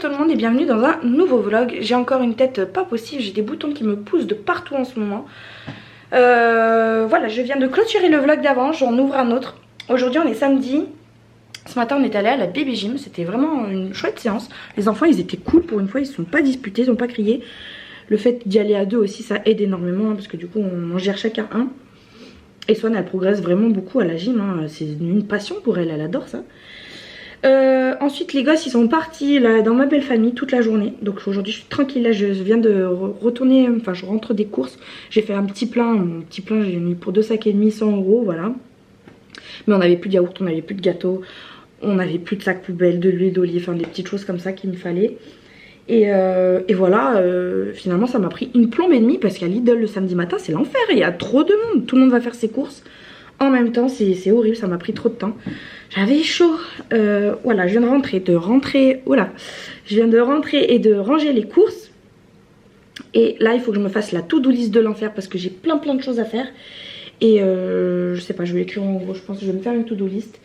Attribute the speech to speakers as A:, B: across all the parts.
A: tout le monde et bienvenue dans un nouveau vlog. J'ai encore une tête pas possible, j'ai des boutons qui me poussent de partout en ce moment. Voilà, je viens de clôturer le vlog d'avant, j'en ouvre un autre. Aujourd'hui on est samedi. Ce matin on est allé à la baby gym, c'était vraiment une chouette séance. Les enfants ils étaient cool pour une fois, ils se sont pas disputés, ils ont pas crié. Le fait d'y aller à deux aussi ça aide énormément hein, parce que du coup on gère chacun un. Et Swan elle progresse vraiment beaucoup à la gym, hein. C'est une passion pour elle, elle adore ça. Ensuite les gosses ils sont partis là, dans ma belle famille toute la journée. Donc aujourd'hui je suis tranquille là, je viens de retourner, enfin je rentre des courses. J'ai fait un petit plein, mon petit plein j'ai mis pour 2,5 sacs 100 €, voilà. Mais on n'avait plus de yaourt, on n'avait plus de gâteau, on n'avait plus de sacs poubelles, de l'huile d'olive, enfin des petites choses comme ça qu'il me fallait. Et voilà, finalement ça m'a pris une plombe et demie parce qu'à Lidl le samedi matin c'est l'enfer, il y a trop de monde, tout le monde va faire ses courses. En même temps c'est horrible, ça m'a pris trop de temps. J'avais chaud. Voilà, je viens de rentrer, voilà. Je viens de rentrer et de ranger les courses. Et là il faut que je me fasse la to-do list de l'enfer parce que j'ai plein de choses à faire. Et je sais pas, je vais écrire en gros, je pense que je vais me faire une to-do list.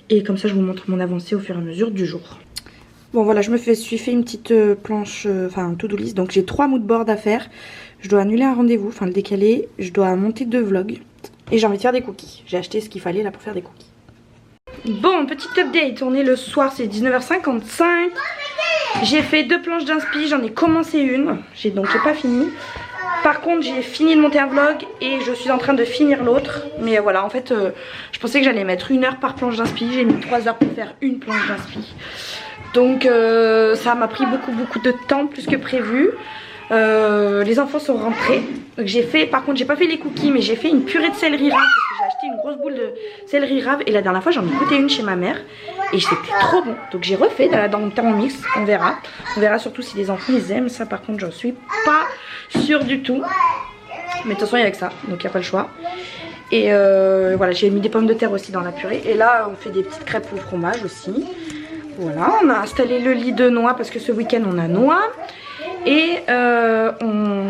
A: Et comme ça je vous montre mon avancée au fur et à mesure du jour. Bon voilà, je me suis fait une petite planche, enfin to-do list. Donc j'ai 3 moodboards à faire. Je dois annuler un rendez-vous, enfin le décaler. Je dois monter 2 vlogs. Et j'ai envie de faire des cookies. J'ai acheté ce qu'il fallait là pour faire des cookies. Bon, petite update. On est le soir, c'est 19h55. J'ai fait 2 planches d'inspi. J'en ai commencé une. Donc j'ai pas fini. Par contre, j'ai fini de monter un vlog et je suis en train de finir l'autre. Mais voilà, en fait, je pensais que j'allais mettre 1 heure par planche d'inspi. J'ai mis 3 heures pour faire une planche d'inspi. Donc ça m'a pris beaucoup de temps, plus que prévu. Les enfants sont rentrés. Donc j'ai fait, par contre j'ai pas fait les cookies, mais j'ai fait une purée de céleri rave parce que j'ai acheté une grosse boule de céleri rave et la dernière fois j'en ai goûté une chez ma mère et c'était trop bon. Donc j'ai refait dans mon thermomix, on verra surtout si les enfants ils aiment ça. Par contre j'en suis pas sûre du tout, mais de toute façon il y a que ça, donc il n'y a pas le choix. Et voilà, j'ai mis des pommes de terre aussi dans la purée. Et là on fait des petites crêpes au fromage aussi. Voilà, on a installé le lit de noix parce que ce week-end on a noix. Et on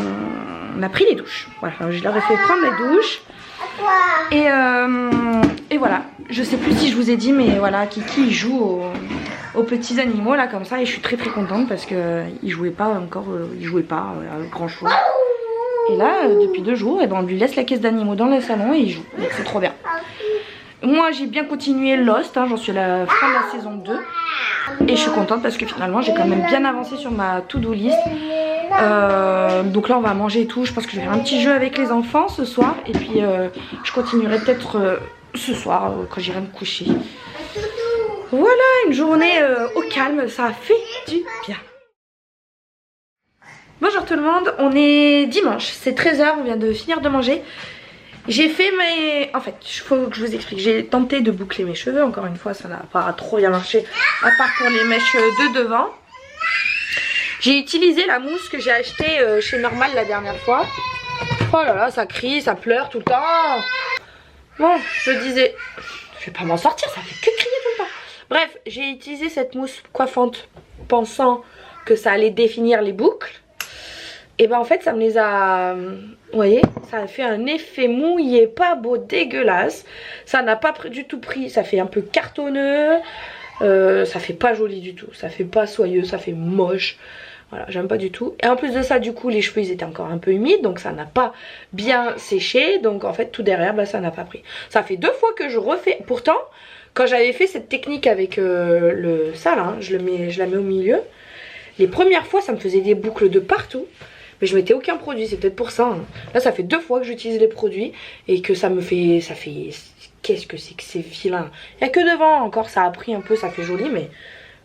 A: a pris les douches. Voilà, je leur ai fait prendre les douches. Et voilà, je sais plus si je vous ai dit, mais voilà, Kiki il joue aux petits animaux là comme ça. Et je suis très contente parce qu'il jouait pas encore, grand chose. Et là, depuis 2 jours, et ben, on lui laisse la caisse d'animaux dans le salon et il joue. Donc c'est trop bien. Moi j'ai bien continué Lost, hein, j'en suis à la fin de la saison 2. Et je suis contente parce que finalement j'ai quand même bien avancé sur ma to-do list. Donc là on va manger et tout. Je pense que je vais faire un petit jeu avec les enfants ce soir. Et puis je continuerai peut-être ce soir quand j'irai me coucher. Voilà, une journée au calme, ça a fait du bien. Bonjour tout le monde, on est dimanche, c'est 13 h, on vient de finir de manger. J'ai fait mes... En fait, il faut que je vous explique. J'ai tenté de boucler mes cheveux. Encore une fois, ça n'a pas trop bien marché. À part pour les mèches de devant. J'ai utilisé la mousse que j'ai achetée chez Normal la dernière fois. Oh là là, ça crie, ça pleure tout le temps. Bon, je disais... Je vais pas m'en sortir, ça fait que crier tout le temps. Bref, j'ai utilisé cette mousse coiffante pensant que ça allait définir les boucles. Et ben en fait ça me les a, vous voyez, ça a fait un effet mouillé, pas beau, dégueulasse. Ça n'a pas du tout pris, ça fait un peu cartonneux, ça fait pas joli du tout, ça fait pas soyeux, ça fait moche. Voilà, j'aime pas du tout. Et en plus de ça, du coup les cheveux ils étaient encore un peu humides, donc ça n'a pas bien séché. Donc en fait tout derrière, bah, ça n'a pas pris. Ça fait 2 fois que je refais, pourtant quand j'avais fait cette technique avec ça là, hein, je la mets au milieu. Les premières fois ça me faisait des boucles de partout. Mais je mettais aucun produit, c'est peut-être pour ça. Hein. Là ça fait 2 fois que j'utilise les produits et que ça me fait... Qu'est-ce que c'est vilain. Il n'y a que devant encore, ça a pris un peu, ça fait joli,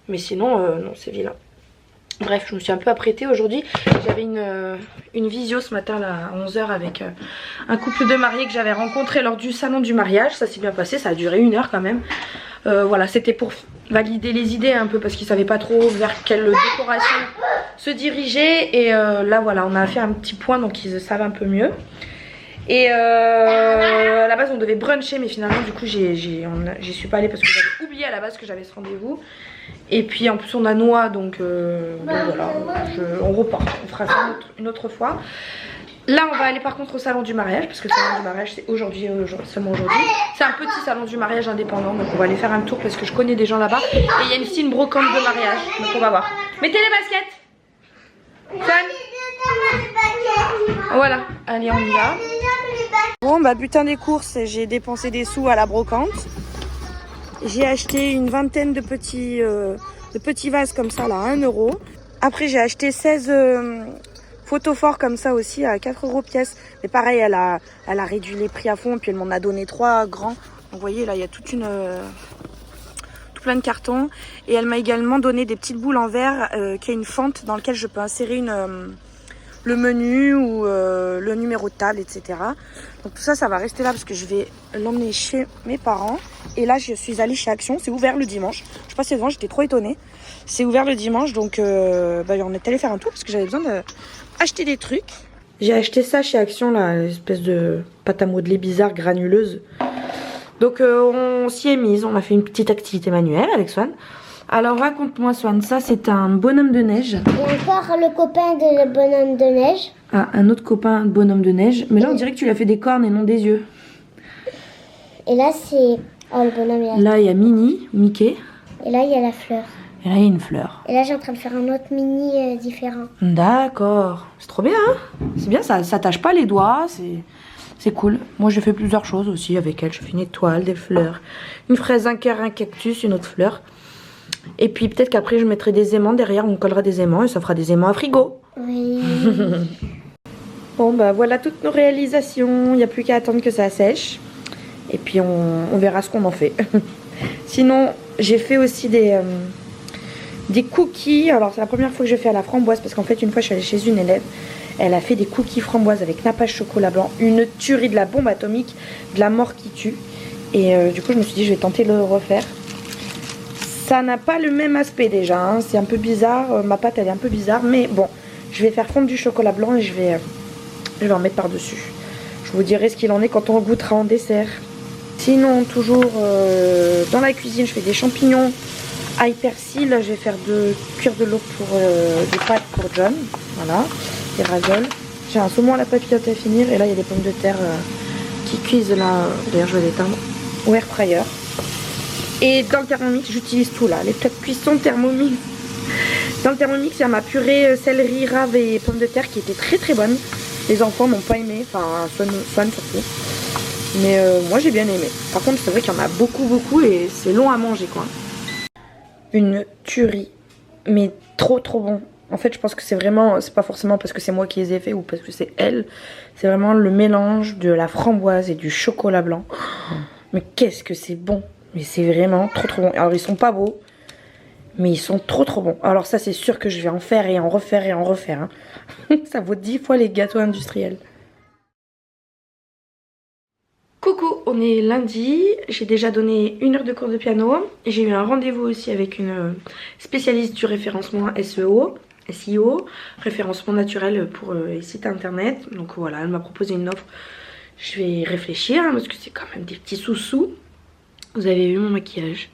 A: mais sinon, non, c'est vilain. Bref, je me suis un peu apprêtée aujourd'hui. J'avais une visio ce matin là, à 11 h avec un couple de mariés que j'avais rencontré lors du salon du mariage. Ça s'est bien passé, ça a duré 1 heure quand même. Voilà, c'était pour valider les idées un peu parce qu'ils savaient pas trop vers quelle décoration se diriger. Et là voilà, on a fait un petit point donc ils savent un peu mieux. Et à la base on devait bruncher mais finalement du coup j'y suis pas allée parce que j'avais oublié à la base que j'avais ce rendez-vous. Et puis en plus on a noix donc bon, voilà, on repart, on fera ça une autre fois. Là on va aller par contre au salon du mariage, parce que le salon du mariage c'est aujourd'hui, seulement aujourd'hui. C'est un petit salon du mariage indépendant, donc on va aller faire un tour parce que je connais des gens là-bas. Et il y a ici une brocante de mariage, donc on va voir. Mettez les baskets. Voilà, allez on y va. Bon bah butin des courses, j'ai dépensé des sous à la brocante. J'ai acheté une vingtaine de petits vases comme ça là à 1 €. Après j'ai acheté 16 photophores comme ça aussi à 4 € pièce. Mais pareil, elle a réduit les prix à fond, puis elle m'en a donné 3 grands. Donc vous voyez là il y a tout plein de cartons. Et elle m'a également donné des petites boules en verre qui a une fente dans laquelle je peux insérer le menu ou le numéro de table, etc. Donc tout ça, ça va rester là parce que je vais l'emmener chez mes parents. Et là, je suis allée chez Action. C'est ouvert le dimanche. Je passais devant, j'étais trop étonnée. C'est ouvert le dimanche, donc on est allé faire un tour parce que j'avais besoin d'acheter des trucs. J'ai acheté ça chez Action, là, l'espèce de pâte à modeler bizarre, granuleuse. Donc on s'y est mise, on a fait une petite activité manuelle avec Swan. Alors raconte-moi Swan, ça c'est un bonhomme de neige.
B: Et encore le copain de bonhomme de neige.
A: Ah, un autre copain de bonhomme de neige. Mais là on dirait que tu lui as fait des cornes et non des yeux.
B: Et là c'est... Oh le bonhomme
A: là il y a Minnie, Mickey.
B: Et là il y a la fleur.
A: Et là il y a une fleur.
B: Et là j'ai en train de faire un autre mini différent.
A: D'accord, c'est trop bien hein. C'est bien, ça tâche pas les doigts, c'est cool. Moi j'ai fait plusieurs choses aussi avec elle. J'ai fait une étoile, des fleurs, une fraise, un cœur, un cactus, une autre fleur. Et puis peut-être qu'après je mettrai des aimants derrière, on collera des aimants et ça fera des aimants à frigo.
B: Oui.
A: Bon bah voilà toutes nos réalisations, il n'y a plus qu'à attendre que ça sèche. Et puis on verra ce qu'on en fait. Sinon j'ai fait aussi des cookies. Alors c'est la première fois que je fais à la framboise parce qu'en fait une fois je suis allée chez une élève. Elle a fait des cookies framboises avec nappage chocolat blanc. Une tuerie, de la bombe atomique, de la mort qui tue. Et du coup je me suis dit je vais tenter de le refaire. Ça n'a pas le même aspect déjà, hein. C'est un peu bizarre, ma pâte elle est un peu bizarre. Mais bon, je vais faire fondre du chocolat blanc et je vais en mettre par dessus. Je vous dirai ce qu'il en est quand on goûtera en dessert. Sinon toujours dans la cuisine je fais des champignons ail persil. Je vais faire cuire de l'eau pour des pâtes pour John. Voilà, des ravioles. J'ai un saumon à la papillote à finir. Et là il y a des pommes de terre qui cuisent là. D'ailleurs je vais l'éteindre au air fryer. Et dans le Thermomix, j'utilise tout là, les plats de cuisson Thermomix. Dans le Thermomix, il y a ma purée céleri, rave et pommes de terre qui était très très bonne. Les enfants n'ont pas aimé, enfin Swan surtout. Mais moi j'ai bien aimé. Par contre, c'est vrai qu'il y en a beaucoup et c'est long à manger quoi. Une tuerie, mais trop bon. En fait, je pense que c'est vraiment, c'est pas forcément parce que c'est moi qui les ai fait ou parce que c'est elle. C'est vraiment le mélange de la framboise et du chocolat blanc. Mais qu'est-ce que c'est bon! Mais c'est vraiment trop bon. Alors ils sont pas beaux, mais ils sont trop bons. Alors ça c'est sûr que je vais en faire et en refaire. Hein. Ça vaut 10 fois les gâteaux industriels. Coucou, on est lundi. J'ai déjà donné 1 heure de cours de piano. J'ai eu un rendez-vous aussi avec une spécialiste du référencement SEO, référencement naturel pour les sites internet. Donc voilà, elle m'a proposé une offre. Je vais réfléchir hein, parce que c'est quand même des petits sous-sous. Vous avez vu mon maquillage?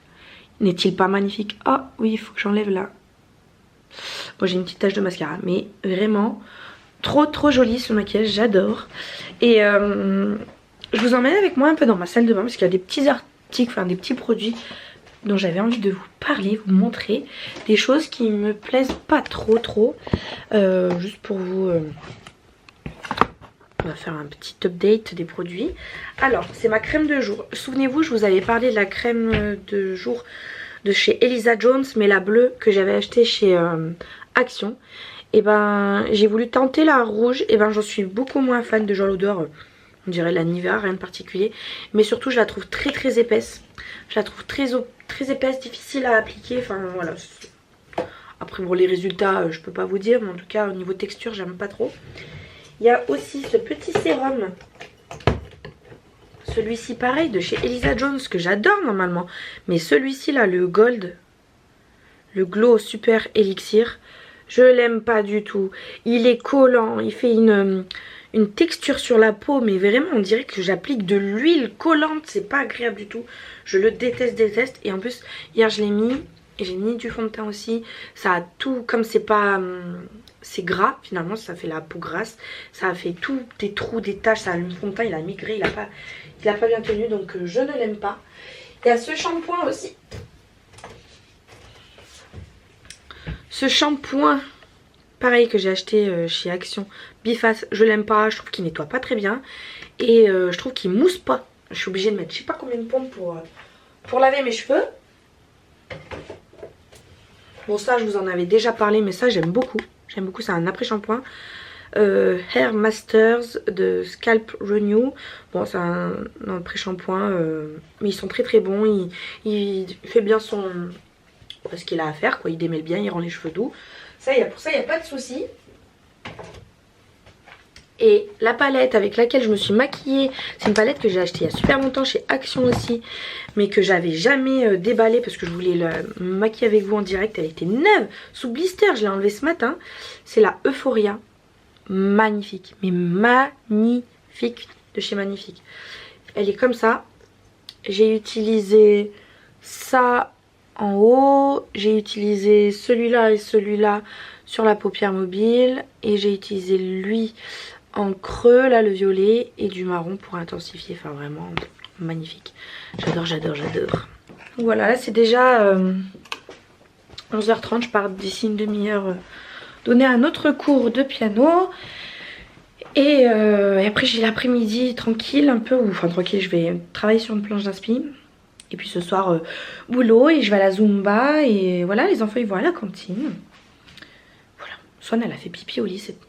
A: N'est-il pas magnifique? Ah oui, il faut que j'enlève là. Bon, j'ai une petite tache de mascara, mais vraiment trop joli ce maquillage, j'adore. Et je vous emmène avec moi un peu dans ma salle de bain parce qu'il y a des petits articles, enfin des petits produits dont j'avais envie de vous parler, vous montrer. Des choses qui me plaisent pas trop. Juste pour vous... On va faire un petit update des produits. Alors, c'est ma crème de jour. Souvenez-vous, je vous avais parlé de la crème de jour de chez Elisa Jones, mais la bleue que j'avais achetée chez Action. Et ben, j'ai voulu tenter la rouge. Et ben, j'en suis beaucoup moins fan de genre l'odeur. On dirait la Nivea, rien de particulier. Mais surtout, je la trouve très épaisse. Je la trouve très épaisse, difficile à appliquer. Enfin, voilà. Après, bon, les résultats, je peux pas vous dire. Mais en tout cas, au niveau texture, j'aime pas trop. Il y a aussi ce petit sérum. Celui-ci pareil de chez Elisa Jones que j'adore normalement. Mais celui-ci là, le Gold, le Glow Super Elixir, je l'aime pas du tout. Il est collant, il fait une texture sur la peau. Mais vraiment on dirait que j'applique de l'huile collante. C'est pas agréable du tout. Je le déteste. Et en plus hier je l'ai mis Et j'ai mis du fond de teint aussi. Ça a tout, comme c'est pas... c'est gras finalement, ça fait la peau grasse. Ça a fait tout, des trous, des taches. Ça a le fond de teint, il a migré, il a pas bien tenu. Donc je ne l'aime pas. Il y a ce shampoing aussi. Ce shampoing, pareil, que j'ai acheté chez Action. Biface, je l'aime pas. Je trouve qu'il nettoie pas très bien. Et je trouve qu'il mousse pas. Je suis obligée de mettre je sais pas combien de pompes pour laver mes cheveux. Bon, ça je vous en avais déjà parlé, mais ça j'aime beaucoup. J'aime beaucoup, c'est un après-shampoing. Hair Masters de Scalp Renew. Bon, c'est un après-shampoing, mais ils sont très très bons. Il fait bien ce qu'il a à faire, quoi. Il démêle bien, il rend les cheveux doux. Pour ça, il n'y a pas de souci. Et la palette avec laquelle je me suis maquillée, c'est une palette que j'ai achetée il y a super longtemps chez Action aussi, mais que j'avais jamais déballée parce que je voulais me maquiller avec vous en direct. Elle était neuve, sous blister, je l'ai enlevée ce matin. C'est la Euphoria. Magnifique, mais magnifique, de chez Magnifique. Elle est comme ça. J'ai utilisé ça en haut, j'ai utilisé celui-là et celui-là sur la paupière mobile, et j'ai utilisé lui en creux, là le violet, et du marron pour intensifier. Enfin vraiment magnifique. J'adore, j'adore, j'adore. Voilà, là c'est déjà 11h30. Je pars d'ici une demi-heure donner un autre cours de piano. Et après j'ai l'après-midi tranquille un peu, enfin tranquille, je vais travailler sur une planche d'inspi. Et puis ce soir boulot, et je vais à la Zumba. Et voilà, les enfants ils vont à la cantine. Voilà, Swan elle a fait pipi au lit cette nuit.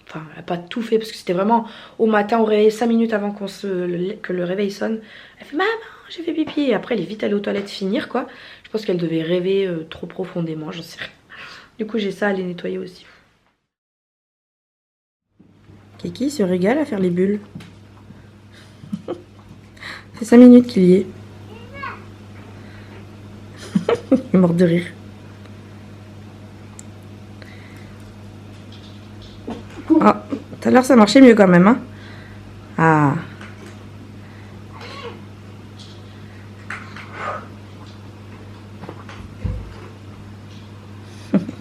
A: Enfin, elle n'a pas tout fait parce que c'était vraiment au matin, au réveil, 5 minutes avant que le réveil sonne. Elle fait maman, j'ai fait pipi. Et après elle est vite allée aux toilettes finir quoi. Je pense qu'elle devait rêver trop profondément, j'en sais rien. Du coup j'ai ça à les nettoyer aussi. Kiki se régale à faire les bulles. C'est 5 minutes qu'il y est. Il est mort de rire. Ah, tout à l'heure ça marchait mieux quand même, hein. Ah.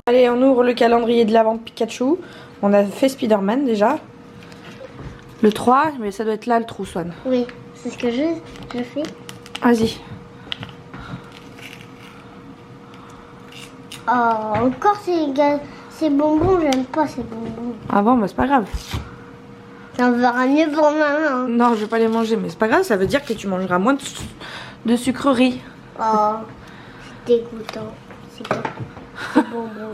A: Allez, on ouvre le calendrier de l'Avent Pikachu. On a fait Spider-Man déjà. Le 3, mais ça doit être là le trou, Swan.
B: Oui, c'est ce que je fais.
A: Vas-y.
B: Oh, encore ces bonbons, j'aime pas ces bonbons.
A: Ah bon, bah c'est pas grave.
B: Ça verra mieux pour maman.
A: Non, je vais pas les manger, mais c'est pas grave, ça veut dire que tu mangeras moins de sucreries.
B: Oh, c'est dégoûtant. C'est pas des bonbons.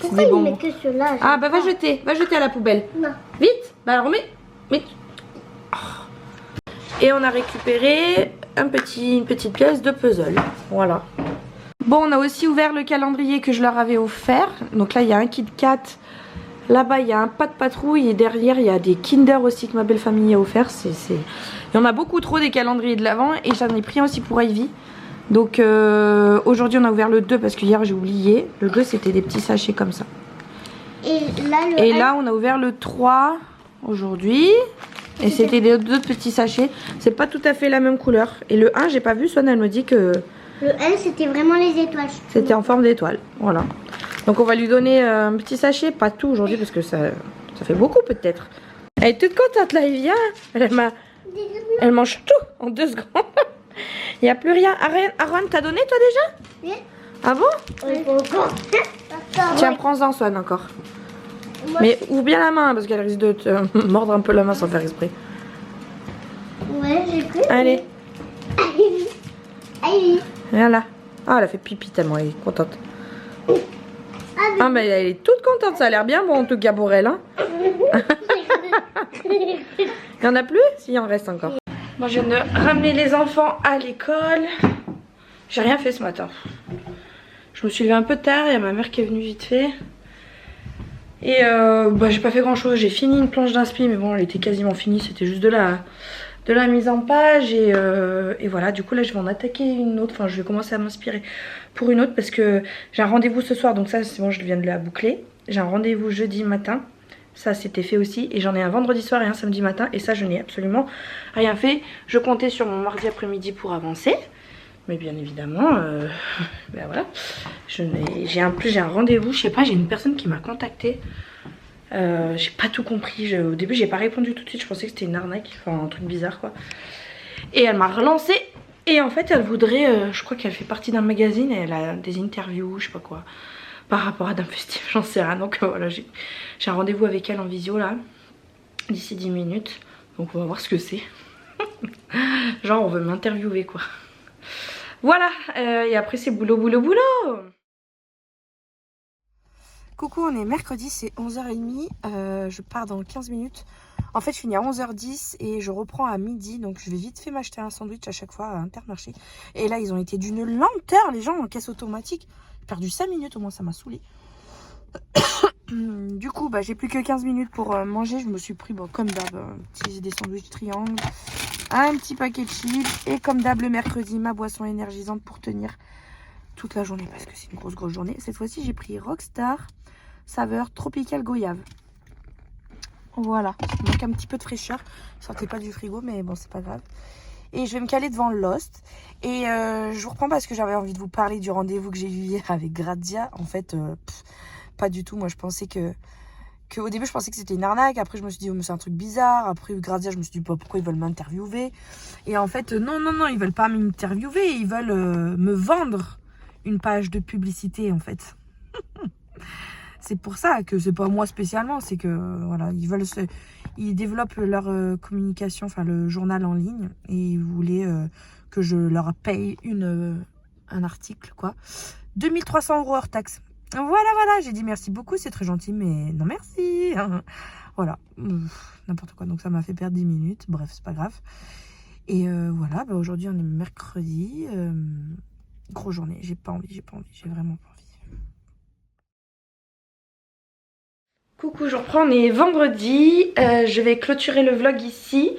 B: Pourquoi il met que ceux-là?
A: Ah bah va jeter à la poubelle.
B: Non.
A: Vite, bah remets. Vite. Et on a récupéré une petite pièce de puzzle. Voilà. Bon, on a aussi ouvert le calendrier que je leur avais offert. Donc là, il y a un Kit Kat. Là-bas, il y a un pas de patrouille. Et derrière, il y a des Kinder aussi que ma belle famille a offert. Il y en a beaucoup trop des calendriers de l'Avent. Et j'en ai pris aussi pour Ivy. Donc aujourd'hui, on a ouvert le 2 parce que hier, j'ai oublié. Le 2, c'était des petits sachets comme ça. Et là, on a ouvert le 3 aujourd'hui. Et c'était d'autres petits sachets. C'est pas tout à fait la même couleur. Et le 1, j'ai pas vu. Swan, elle me dit que...
B: Le 1, c'était vraiment les étoiles.
A: C'était en forme d'étoile. Voilà. Donc on va lui donner un petit sachet. Pas tout aujourd'hui parce que ça fait beaucoup peut-être. Elle est toute contente là, Ivy. Elle mange tout en 2 secondes. Il n'y a plus rien. Aaron, t'as donné toi déjà?
B: Oui.
A: Ah bon?
B: Oui, encore.
A: Tiens, prends-en Swan encore. Mais ouvre bien la main parce qu'elle risque de te mordre un peu la main sans faire exprès.
B: Ouais, j'ai pris.
A: Allez.
B: Allez.
A: Voilà. Ah, elle a fait pipi tellement elle est contente. Ah, mais elle est toute contente. Ça a l'air bien bon en tout cas pour elle. Hein. Il y en a plus? Si, il en reste encore. Bon, je viens de ramener les enfants à l'école. J'ai rien fait ce matin. Je me suis levée un peu tard. Il y a ma mère qui est venue vite fait. Et bah, j'ai pas fait grand chose. J'ai fini une planche d'inspi, mais bon, elle était quasiment finie. C'était juste de la mise en page. Et voilà, du coup, là, je vais en attaquer une autre. Enfin, je vais commencer à m'inspirer pour une autre parce que j'ai un rendez-vous ce soir. Donc, ça, c'est bon, je viens de la boucler. J'ai un rendez-vous jeudi matin. Ça, c'était fait aussi. Et j'en ai un vendredi soir et un samedi matin. Et ça, je n'ai absolument rien fait. Je comptais sur mon mardi après-midi pour avancer. Mais bien évidemment, ben voilà, j'ai un rendez-vous, je sais pas, j'ai une personne qui m'a contactée. J'ai pas tout compris, au début j'ai pas répondu tout de suite, je pensais que c'était une arnaque, enfin un truc bizarre quoi. Et elle m'a relancé et en fait elle voudrait, je crois qu'elle fait partie d'un magazine et elle a des interviews, je sais pas quoi, par rapport à Dame Festive, j'en sais rien. Donc voilà, j'ai un rendez-vous avec elle en visio là, d'ici 10 minutes, donc on va voir ce que c'est. Genre on veut m'interviewer quoi. Voilà, et après c'est boulot, boulot, boulot. Coucou, on est mercredi, c'est 11h30, je pars dans 15 minutes. En fait je finis à 11h10 et je reprends à midi, donc je vais vite fait m'acheter un sandwich à chaque fois à Intermarché. Et là ils ont été d'une lenteur les gens en caisse automatique. J'ai perdu 5 minutes au moins, ça m'a saoulé. Du coup bah, j'ai plus que 15 minutes pour manger, je me suis pris bon, comme d'hab, des sandwichs triangles, un petit paquet de chips et comme d'hab le mercredi ma boisson énergisante pour tenir toute la journée parce que c'est une grosse journée. Cette fois-ci j'ai pris Rockstar saveur tropical goyave. Voilà, il manque un petit peu de fraîcheur, je sortais pas du frigo mais bon c'est pas grave. Et je vais me caler devant Lost et je vous reprends parce que j'avais envie de vous parler du rendez-vous que j'ai eu hier avec Grazia. En fait pas du tout, moi je pensais que au début je pensais que c'était une arnaque, après je me suis dit oh, mais c'est un truc bizarre, après Grazia je me suis dit pourquoi ils veulent m'interviewer, et en fait non ils veulent pas m'interviewer, ils veulent me vendre une page de publicité en fait. C'est pour ça que c'est pas moi spécialement, c'est que voilà, ils développent leur communication, enfin le journal en ligne, et ils voulaient que je leur paye un article quoi, 2300 € hors taxe. Voilà, j'ai dit merci beaucoup, c'est très gentil, mais non merci. Voilà, n'importe quoi, donc ça m'a fait perdre 10 minutes, bref, c'est pas grave. Et voilà, bah aujourd'hui on est mercredi, grosse journée, j'ai pas envie, j'ai vraiment pas envie. Coucou, je reprends, on est vendredi, je vais clôturer le vlog ici.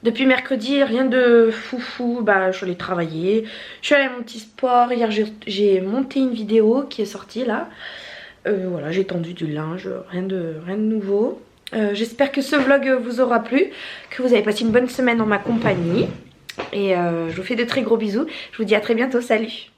A: Depuis mercredi, rien de foufou, bah je suis allée travailler, je suis allée à mon petit sport, hier j'ai monté une vidéo qui est sortie là. Voilà, j'ai tendu du linge, rien de nouveau. J'espère que ce vlog vous aura plu, que vous avez passé une bonne semaine en ma compagnie. Et je vous fais de très gros bisous, je vous dis à très bientôt, salut!